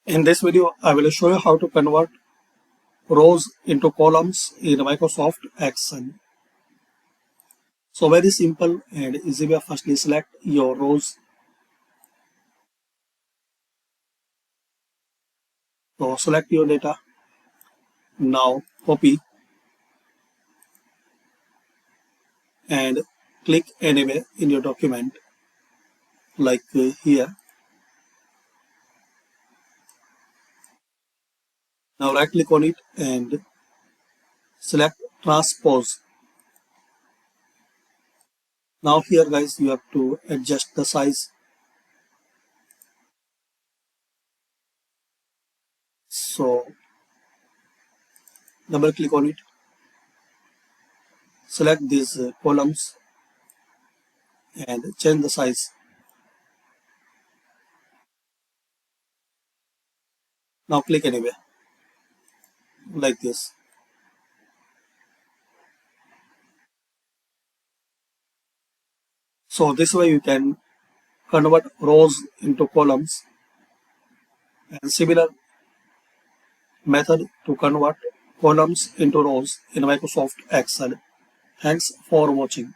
In this video, I will show you how to convert rows into columns in Microsoft Excel. So very simple and easy way. Firstly, select your rows. So select your data. Now copy and click anywhere in your document like here. Now right click on it and select Transpose. Now here guys, you have to adjust the size. So double click on it, select these columns and change the size. Now click anywhere like this. So this way you can convert rows into columns, and similar method to convert columns into rows in Microsoft Excel. Thanks for watching.